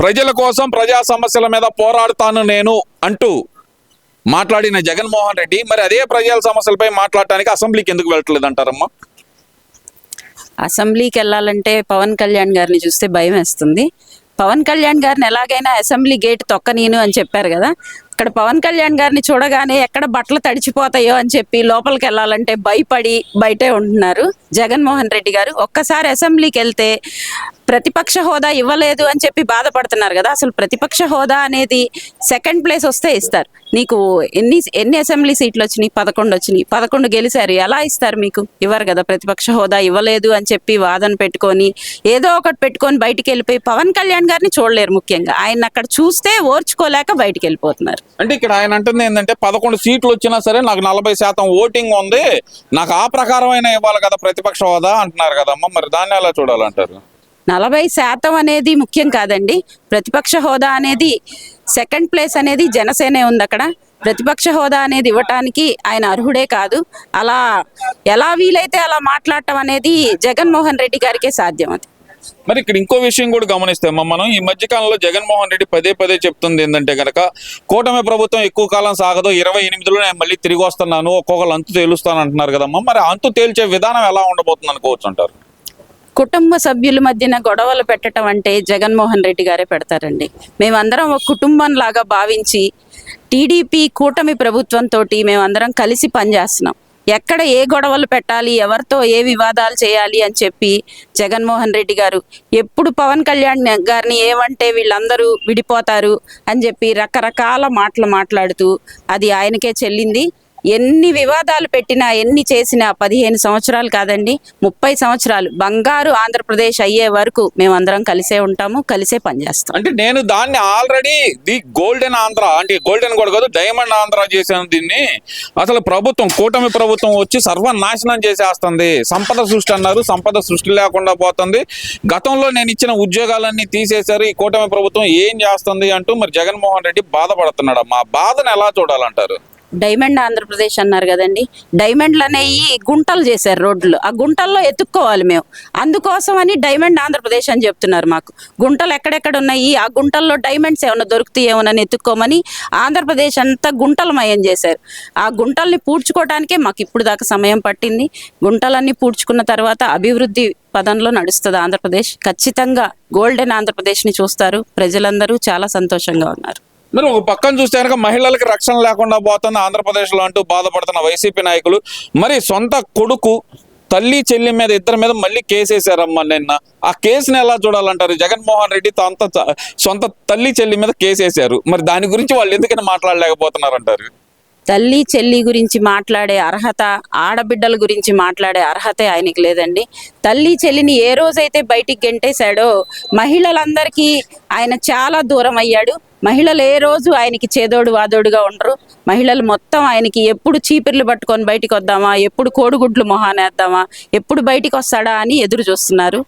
ప్రజల కోసం ప్రజా సమస్యల మీద పోరాడుతాను నేను అంటూ మాట్లాడిన జగన్మోహన్ రెడ్డి మరి అదే ప్రజల సమస్యలపై మాట్లాడటానికి అసెంబ్లీకి ఎందుకు వెళ్ళట్లేదు అంటారమ్మా? అసెంబ్లీకి వెళ్ళాలంటే పవన్ కళ్యాణ్ గారిని చూస్తే భయం వేస్తుంది. పవన్ కళ్యాణ్ గారిని ఎలాగైనా అసెంబ్లీ గేట్ తొక్కనీను అని చెప్పారు కదా. ఇక్కడ పవన్ కళ్యాణ్ గారిని చూడగానే ఎక్కడ బట్టలు తడిచిపోతాయో అని చెప్పి లోపలికి వెళ్ళాలంటే భయపడి బయటే ఉంటున్నారు జగన్మోహన్ రెడ్డి గారు. ఒక్కసారి అసెంబ్లీకి వెళ్తే ప్రతిపక్ష హోదా ఇవ్వలేదు అని చెప్పి బాధపడుతున్నారు కదా. అసలు ప్రతిపక్ష హోదా అనేది సెకండ్ ప్లేస్ వస్తే ఇస్తారు. నీకు ఎన్ని అసెంబ్లీ సీట్లు వచ్చినాయి? 11 వచ్చినాయి. 11 గెలిచారు. ఎలా ఇస్తారు? మీకు ఇవ్వరు కదా. ప్రతిపక్ష హోదా ఇవ్వలేదు అని చెప్పి వాదన పెట్టుకొని ఏదో ఒకటి పెట్టుకొని బయటికి వెళ్ళిపోయి పవన్ కళ్యాణ్ గారిని చూడలేరు. ముఖ్యంగా ఆయన అక్కడ చూస్తే ఓర్చుకోలేక బయటికి వెళ్ళిపోతున్నారు. అంటే ఇక్కడ ఆయన అంటుంది ఏంటంటే 11 సీట్లు వచ్చినా సరే నాకు 40% ఓటింగ్ ఉంది, నాకు ఆ ప్రకారమైన ఇవ్వాలి కదా ప్రతిపక్ష హోదా అంటున్నారు కదమ్మా. మరి దాన్ని ఎలా చూడాలంటారు? 40% అనేది ముఖ్యం కాదండి. ప్రతిపక్ష హోదా అనేది సెకండ్ ప్లేస్ అనేది జనసేనే ఉంది. అక్కడ ప్రతిపక్ష హోదా అనేది ఇవ్వటానికి ఆయన అర్హుడే కాదు. అలా ఎలా వీలైతే అలా మాట్లాడటం అనేది జగన్మోహన్ రెడ్డి గారికే సాధ్యం. అది మరి ఇక్కడ ఇంకో విషయం కూడా గమనిస్తే మనం ఈ మధ్యకాలంలో జగన్మోహన్ రెడ్డి పదే చెప్తుంది ఏంటంటే కనుక కూటమి ప్రభుత్వం ఎక్కువ కాలం సాగదు, 28లో నేను మళ్ళీ తిరిగి వస్తున్నాను, ఒక్కొక్కరు అంతు తేలుస్తాను అంటున్నారు కదమ్మా. మరి అంతు తేల్చే విధానం ఎలా ఉండబోతుంది అనుకోవచ్చు అంటారు? కుటుంబ సభ్యుల మధ్యన గొడవలు పెట్టడం అంటే జగన్మోహన్ రెడ్డి గారే పెడతారండి. మేమందరం ఒక కుటుంబం లాగా భావించి టీడీపీ కూటమి ప్రభుత్వంతో మేమందరం కలిసి పనిచేస్తున్నాం. ఎక్కడ ఏ గొడవలు పెట్టాలి, ఎవరితో ఏ వివాదాలు చేయాలి అని చెప్పి జగన్మోహన్ రెడ్డి గారు ఎప్పుడు పవన్ కళ్యాణ్ గారిని ఏమంటే వీళ్ళందరూ విడిపోతారు అని చెప్పి రకరకాల మాటలు మాట్లాడుతూ అది ఆయనకే చెల్లింది. ఎన్ని వివాదాలు పెట్టినా ఎన్ని చేసినా 15 సంవత్సరాలు కాదండి, 30 సంవత్సరాలు బంగారు ఆంధ్రప్రదేశ్ అయ్యే వరకు మేమందరం కలిసే ఉంటాము, కలిసే పనిచేస్తాం. అంటే నేను దాన్ని ఆల్రెడీ ది గోల్డెన్ ఆంధ్ర అంటే గోల్డెన్ కూడా కాదు డైమండ్ ఆంధ్ర చేశాను. దీన్ని అసలు ప్రభుత్వం కూటమి ప్రభుత్వం వచ్చి సర్వనాశనం చేసేస్తుంది. సంపద సృష్టి అన్నారు, సంపద సృష్టి లేకుండా పోతుంది. గతంలో నేను ఇచ్చిన ఉద్యోగాలన్నీ తీసేశారు, ఈ కూటమి ప్రభుత్వం ఏం చేస్తుంది అంటూ మరి జగన్మోహన్ రెడ్డి బాధపడుతున్నాడు. మా బాధను ఎలా చూడాలంటారు? డైమండ్ ఆంధ్రప్రదేశ్ అన్నారు కదండి. డైమండ్లు అనేవి గుంటలు చేశారు రోడ్లు. ఆ గుంటల్లో ఎత్తుక్కోవాలి మేము. అందుకోసం అని డైమండ్ ఆంధ్రప్రదేశ్ అని చెప్తున్నారు. మాకు గుంటలు ఎక్కడెక్కడ ఉన్నాయి, ఆ గుంటల్లో డైమండ్స్ ఏమైనా దొరుకుతాయేమోనని ఎత్తుక్కోమని ఆంధ్రప్రదేశ్ అంతా గుంటలమయం చేశారు. ఆ గుంటల్ని పూడ్చుకోవడానికే మాకు ఇప్పుడు దాకా సమయం పట్టింది. గుంటలన్నీ పూడ్చుకున్న తర్వాత అభివృద్ధి పదంలో నడుస్తుంది ఆంధ్రప్రదేశ్. ఖచ్చితంగా గోల్డెన్ ఆంధ్రప్రదేశ్ని చూస్తారు. ప్రజలందరూ చాలా సంతోషంగా ఉన్నారు. మరి ఒక పక్కన చూస్తే కనుక మహిళలకు రక్షణ లేకుండా పోతుంది ఆంధ్రప్రదేశ్లో అంటూ బాధపడుతున్న వైసీపీ నాయకులు మరి సొంత కొడుకు తల్లి చెల్లి మీద ఇద్దరి మీద మళ్ళీ కేసు వేసారమ్మా నిన్న. ఆ కేసుని ఎలా చూడాలంటారు? జగన్మోహన్ రెడ్డి సొంత తల్లి చెల్లి మీద కేసు వేశారు. మరి దాని గురించి వాళ్ళు ఎందుకని మాట్లాడలేకపోతున్నారంటారు? తల్లి చెల్లి గురించి మాట్లాడే అర్హత, ఆడబిడ్డల గురించి మాట్లాడే అర్హతే ఆయనకి లేదండి. తల్లి చెల్లిని ఏ రోజైతే బయటికి గెంటేశాడో మహిళలందరికీ ఆయన చాలా దూరం అయ్యాడు. మహిళలు ఏ రోజు ఆయనకి చేదోడు వాదోడుగా ఉండరు. మహిళలు మొత్తం ఆయనకి ఎప్పుడు చీపిర్లు పట్టుకొని బయటికి వద్దామా, ఎప్పుడు కోడిగుడ్లు మొహానేద్దామా, ఎప్పుడు బయటికి వస్తాడా అని ఎదురు చూస్తున్నారు.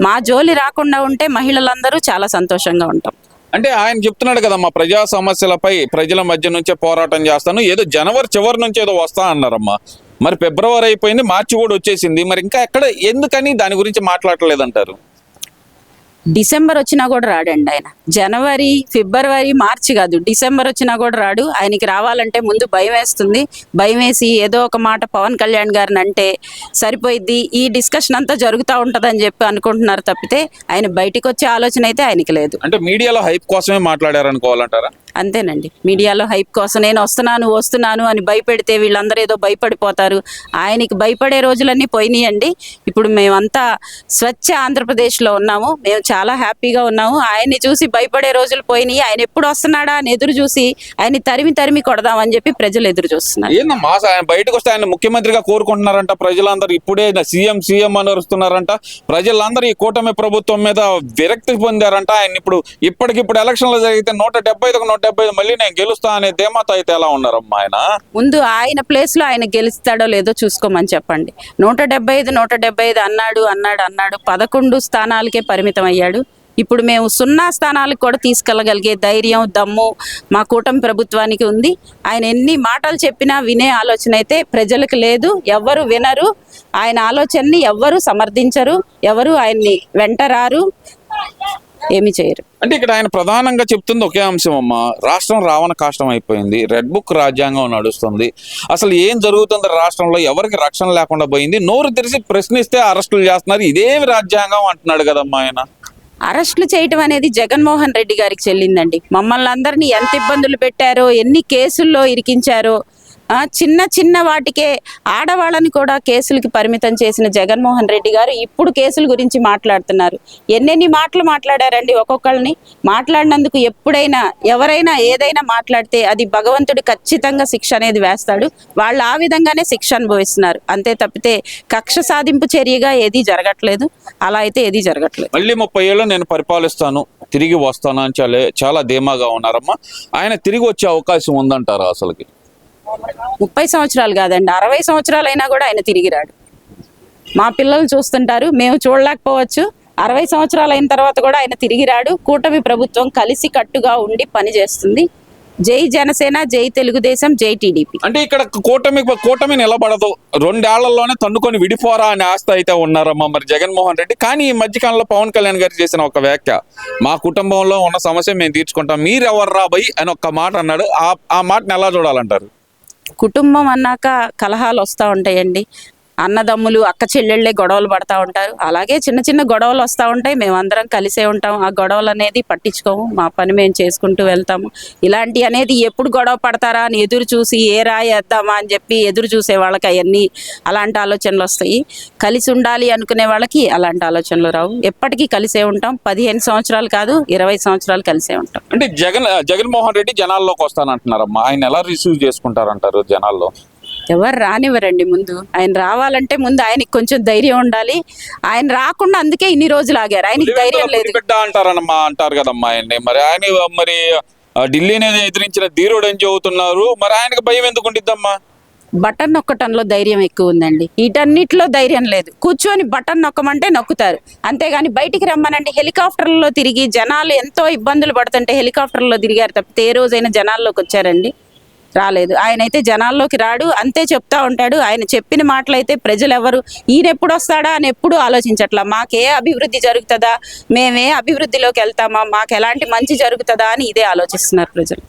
మా జోలి రాకుండా ఉంటే మహిళలందరూ చాలా సంతోషంగా ఉంటాం. అంటే ఆయన చెప్తున్నాడు కదా, మా ప్రజా సమస్యలపై ప్రజల మధ్య నుంచే పోరాటం చేస్తాను, ఏదో జనవరి చివరి నుంచి ఏదో వస్తా అన్నారమ్మా. మరి ఫిబ్రవరి అయిపోయింది, మార్చి కూడా వచ్చేసింది. మరి ఇంకా ఎక్కడ ఎందుకని దాని గురించి మాట్లాడలేదంటారు? డిసెంబర్ వచ్చినా కూడా రాడండి ఆయన. జనవరి, ఫిబ్రవరి, మార్చి కాదు, డిసెంబర్ వచ్చినా కూడా రాడు. ఆయనకి రావాలంటే ముందు భయం వేస్తుంది. భయం వేసి ఏదో ఒక మాట పవన్ కళ్యాణ్ గారిని అంటే సరిపోయిద్ది, ఈ డిస్కషన్ అంతా జరుగుతూ ఉంటుందని చెప్పి అనుకుంటున్నారు తప్పితే ఆయన బయటకు వచ్చే ఆలోచన అయితే ఆయనకి లేదు. అంటే మీడియాలో హైప్ కోసమే మాట్లాడారనుకోవాలంటారా? అంతేనండి. మీడియాలో హైప్ కోసం నేను వస్తున్నాను అని భయపెడితే వీళ్ళందరూ ఏదో భయపడిపోతారు. ఆయనకి భయపడే రోజులన్నీ పోయినాయండి. ఇప్పుడు మేమంతా స్వచ్ఛ ఆంధ్రప్రదేశ్లో ఉన్నాము. మేము చాలా హ్యాపీగా ఉన్నాము. ఆయన్ని చూసి భయపడే రోజులు పోయినాయి. ఆయన ఎప్పుడు వస్తున్నాడా అని ఎదురు చూసి ఆయన తరిమి కొడదామని చెప్పి ప్రజలు ఎదురు చూస్తున్నారు. ఏందమ్మా ఆయన బయటకు వస్తే ఆయన ముఖ్యమంత్రిగా కోరుకుంటున్నారంట ప్రజలందరూ. ఇప్పుడే సీఎం అని అరుస్తున్నారంట. ప్రజలందరూ ఈ కూటమి ప్రభుత్వం మీద విరక్తి పొందారంట. ఆయన ఇప్పటికిప్పుడు ఎలక్షన్లు జరిగితే 175 మళ్ళీ నేను గెలుస్తా అనే ధీమాతో అయితే ఎలా ఉన్నారమ్మా ఆయన? ముందు ఆయన ప్లేస్ లో ఆయన గెలుస్తాడో లేదో చూసుకోమని చెప్పండి. 175 అన్నాడు 11 స్థానాలకే పరిమితం అయ్యాడు. ఇప్పుడు మేము 0 స్థానాలకు కూడా తీసుకెళ్ళగలిగే ధైర్యం, దమ్ము మా కూటమి ప్రభుత్వానికి ఉంది. ఆయన ఎన్ని మాటలు చెప్పినా వినే ఆలోచన అయితే ప్రజలకు లేదు. ఎవ్వరు వినరు. ఆయన ఆలోచనని ఎవ్వరు సమర్థించరు. ఎవరు ఆయన్ని వెంటరారు. ఏమీ చేయరు. అంటే ఇక్కడ ఆయన ప్రధానంగా చెప్తుంది ఒకే అంశం అమ్మా, రాష్ట్రం రావణ కాష్టం అయిపోయింది, రెడ్ బుక్ రాజ్యాంగం నడుస్తుంది, అసలు ఏం జరుగుతుంది రాష్ట్రంలో, ఎవరికి రక్షణ లేకుండా పోయింది, నోరు తెరిచి ప్రశ్నిస్తే అరెస్టులు చేస్తున్నారు, ఇదేమి రాజ్యాంగం అంటున్నాడు కదమ్మా ఆయన. అరెస్టులు చేయటం అనేది జగన్మోహన్ రెడ్డి గారికి చెల్లిందండి. మమ్మల్ని అందరినీ ఎంత ఇబ్బందులు పెట్టారో, ఎన్ని కేసుల్లో ఇరికించారో, చిన్న చిన్న వాటికే ఆడవాళ్ళని కూడా కేసులకి పరిమితం చేసిన జగన్మోహన్ రెడ్డి గారు ఇప్పుడు కేసుల గురించి మాట్లాడుతున్నారు. ఎన్నెన్ని మాటలు మాట్లాడారండి ఒక్కొక్కరిని. మాట్లాడినందుకు ఎప్పుడైనా ఎవరైనా ఏదైనా మాట్లాడితే అది భగవంతుడు ఖచ్చితంగా శిక్ష అనేది వేస్తాడు. వాళ్ళు ఆ విధంగానే శిక్ష అనుభవిస్తున్నారు. అంతే తప్పితే కక్ష సాధింపు చర్యగా ఏదీ జరగట్లేదు. అలా అయితే ఏదీ జరగట్లేదు. మళ్ళీ 30 ఏళ్ళు నేను పరిపాలిస్తాను, తిరిగి వస్తాను అని చాలా ధీమాగా ఉన్నారమ్మా. ఆయన తిరిగి వచ్చే అవకాశం ఉందంటారా అసలుకి? 30 సంవత్సరాలు కాదండి, 60 సంవత్సరాలైనా కూడా ఆయన తిరిగి రాడు. మా పిల్లలు చూస్తుంటారు, మేము చూడలేకపోవచ్చు. 60 సంవత్సరాలు అయిన తర్వాత కూడా ఆయన తిరిగి రాడు. కూటమి ప్రభుత్వం కలిసి కట్టుగా ఉండి పనిచేస్తుంది. జై జనసేన, జై తెలుగుదేశం, జై టీడీపీ. అంటే ఇక్కడ కూటమి నిలబడదు, 2 ఏళ్లలోనే తన్నుకొని విడిపోరా అని ఆస్త అయితే ఉన్నారమ్మా మరి జగన్మోహన్ రెడ్డి. కానీ ఈ మధ్యకాలంలో పవన్ కళ్యాణ్ గారు చేసిన ఒక వ్యాఖ్య, మా కుటుంబంలో ఉన్న సమస్య మేము తీర్చుకుంటాం, మీరెవర్రా బై అని ఒక్క మాట అన్నాడు. ఆ మాటను ఎలా చూడాలంటారు? కుటుంబం అన్నాక కలహాలు వస్తూ ఉంటాయండి. అన్నదమ్ములు అక్క చెల్లెళ్ళే గొడవలు పడతా ఉంటారు. అలాగే చిన్న చిన్న గొడవలు వస్తూ ఉంటాయి. మేమందరం కలిసే ఉంటాం. ఆ గొడవలు అనేది పట్టించుకోము, మా పని మేము చేసుకుంటూ వెళ్తాము. ఇలాంటి అనేది ఎప్పుడు గొడవ పడతారా అని ఎదురు చూసి ఏ రాయి వేద్దామా అని చెప్పి ఎదురు చూసే వాళ్ళకి అవన్నీ అలాంటి ఆలోచనలు వస్తాయి. కలిసి ఉండాలి అనుకునే వాళ్ళకి అలాంటి ఆలోచనలు రావు. ఎప్పటికీ కలిసే ఉంటాం. 15 సంవత్సరాలు కాదు, 20 సంవత్సరాలు కలిసే ఉంటాం. అంటే జగన్మోహన్ రెడ్డి జనాల్లోకి వస్తానంటున్నారమ్మా, ఆయన ఎలా రిసీవ్ చేసుకుంటారంటారు జనాల్లో? ఎవరు రానివ్వరండి. ముందు ఆయన రావాలంటే ముందు ఆయనకి కొంచెం ధైర్యం ఉండాలి. ఆయన రాకుండా అందుకే ఇన్ని రోజులు ఆగారు. ఆయనకి ధైర్యం లేదు. బిడ్డ అంటారు కదమ్మా ఆయన్ని. మరి ఆయన ఢిల్లీని ఎదిరించిన ధీరుడు అని చెబుతున్నారు, మరి ఆయనకు భయం ఎందుకు ఉండిద్దమ్మా? బటన్ నొక్కటంలో ధైర్యం ఎక్కువ ఉందండి, వీటన్నిటిలో ధైర్యం లేదు. కూర్చొని బటన్ నొక్కమంటే నొక్కుతారు, అంతేగాని బయటికి రమ్మనండి. హెలికాప్టర్లలో తిరిగి జనాలు ఎంతో ఇబ్బందులు పడుతుంటే హెలికాప్టర్లో తిరిగారు తప్పితే ఏ రోజైనా జనాల్లోకి వచ్చారండి? రాలేదు. ఆయన అయితే జనాల్లోకి రాడు, అంతే చెప్తా ఉంటాడు. ఆయన చెప్పిన మాటలైతే ప్రజలు ఎవరు ఈయన ఎప్పుడు వస్తాడా అని ఎప్పుడు ఆలోచించట్లా. మాకే అభివృద్ధి జరుగుతుందా, మేమే అభివృద్ధిలోకి వెళ్తామా, మాకు ఎలాంటి మంచి జరుగుతుందా అని ఇదే ఆలోచిస్తున్నారు ప్రజలు.